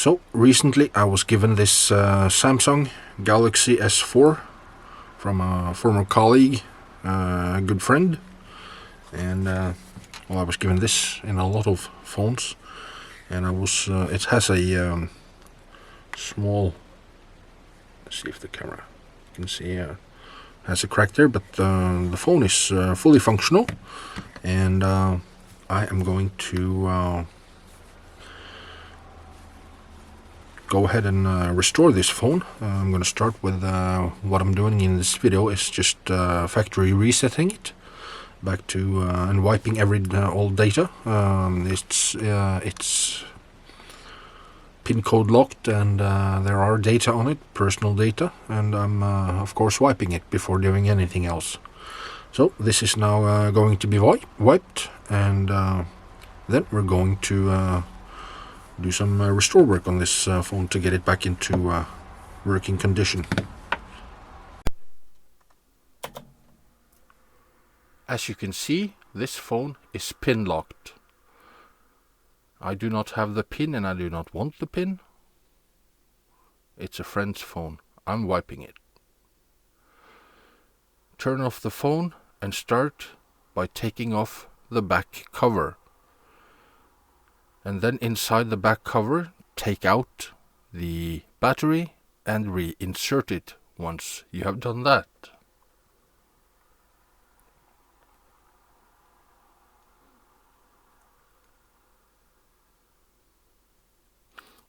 So recently I was given this Samsung Galaxy S4 from a former colleague, a good friend, and well, I was given this in a lot of phones, and it has a small, let's see if the camera can see, has a crack there, but the phone is fully functional, and I am going to go ahead and restore this phone. I'm going to start with what I'm doing in this video is just factory resetting it back to and wiping all data. It's pin code locked, and there are data on it, personal data, and I'm of course wiping it before doing anything else. So this is now going to be wiped, and then we're going to do some restore work on this phone to get it back into working condition. As you can see, this phone is pin locked. I do not have the pin, and I do not want the pin. It's a friend's phone. I'm wiping it. Turn off the phone and start by taking off the back cover. And then inside the back cover, take out the battery and reinsert it once you have done that.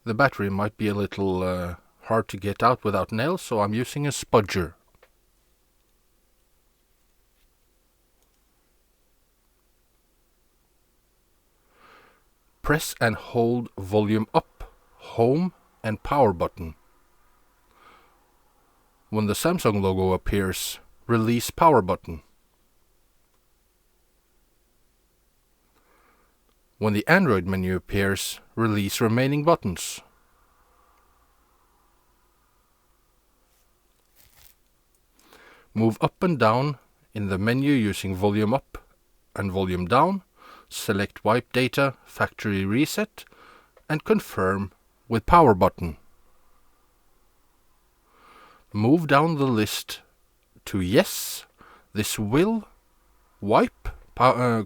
The battery might be a little hard to get out without nails, so I'm using a spudger. Press and hold volume up, home and power button. When the Samsung logo appears, release power button. When the Android menu appears, release remaining buttons. Move up and down in the menu using volume up and volume down. Select wipe data, factory reset, and confirm with power button. Move down the list to yes. This will wipe,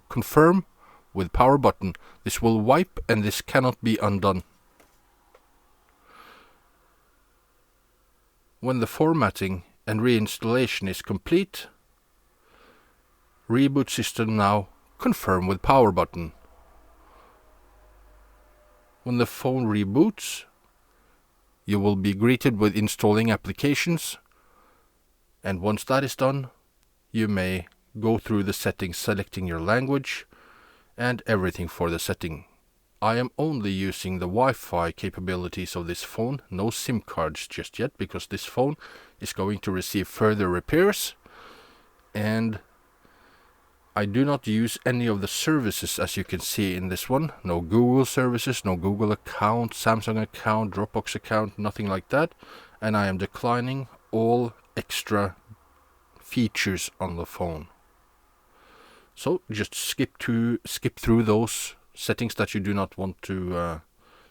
confirm with power button. This will wipe, and this cannot be undone. When the formatting and reinstallation is complete, reboot system now. Confirm with power button. When the phone reboots, you will be greeted with installing applications, and once that is done, you may go through the settings, selecting your language and everything for the setting. I am only using the Wi-Fi capabilities of this phone, no SIM cards just yet, because this phone is going to receive further repairs, and I do not use any of the services, as you can see in this one. No Google services, no Google account, Samsung account, Dropbox account, nothing like that. And I am declining all extra features on the phone. So just skip through those settings that you do not want to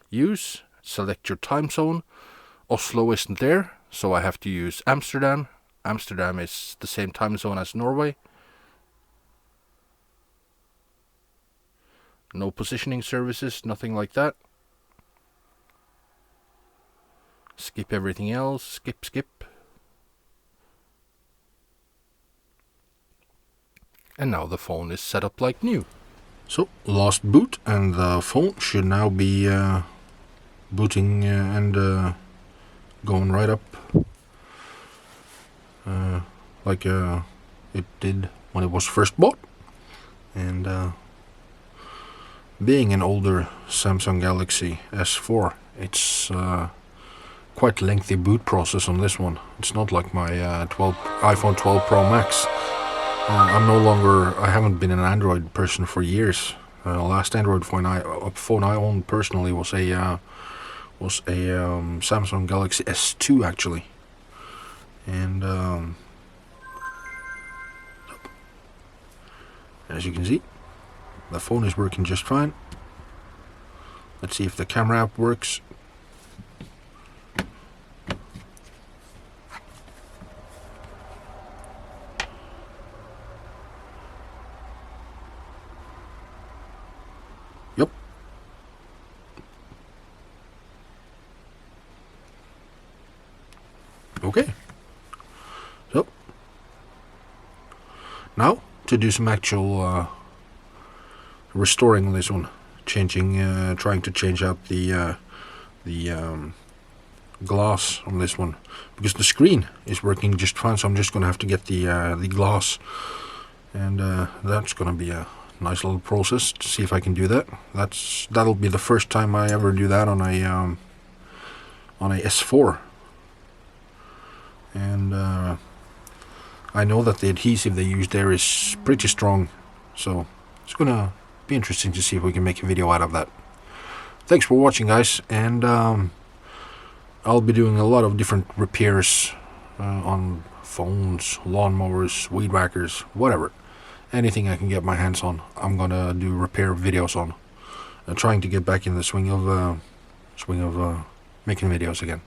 use. Select your time zone. Oslo isn't there, so I have to use Amsterdam. Amsterdam is the same time zone as Norway. No positioning services, nothing like that. Skip everything else, skip. And now the phone is set up like new. So, last boot, and the phone should now be booting and going right up like it did when it was first bought. And being an older Samsung Galaxy S4, it's quite lengthy boot process on this one. It's not like my iPhone 12 Pro Max. I haven't been an Android person for years. Last Android phone I owned personally was a Samsung Galaxy S2 actually. And as you can see, the phone is working just fine. Let's see if the camera app works. Okay. So now to do some actual restoring on this one, trying to change out the glass on this one, because the screen is working just fine. So I'm just gonna have to get the glass, and that's gonna be a nice little process to see if I can do that. That'll be the first time I ever do that on a S4, and I know that the adhesive they use there is pretty strong, so it's gonna be interesting to see if we can make a video out of that. Thanks for watching, guys, and I'll be doing a lot of different repairs on phones, lawnmowers, weed whackers, whatever. Anything I can get my hands on, I'm gonna do repair videos on. Trying to get back in the swing of making videos again.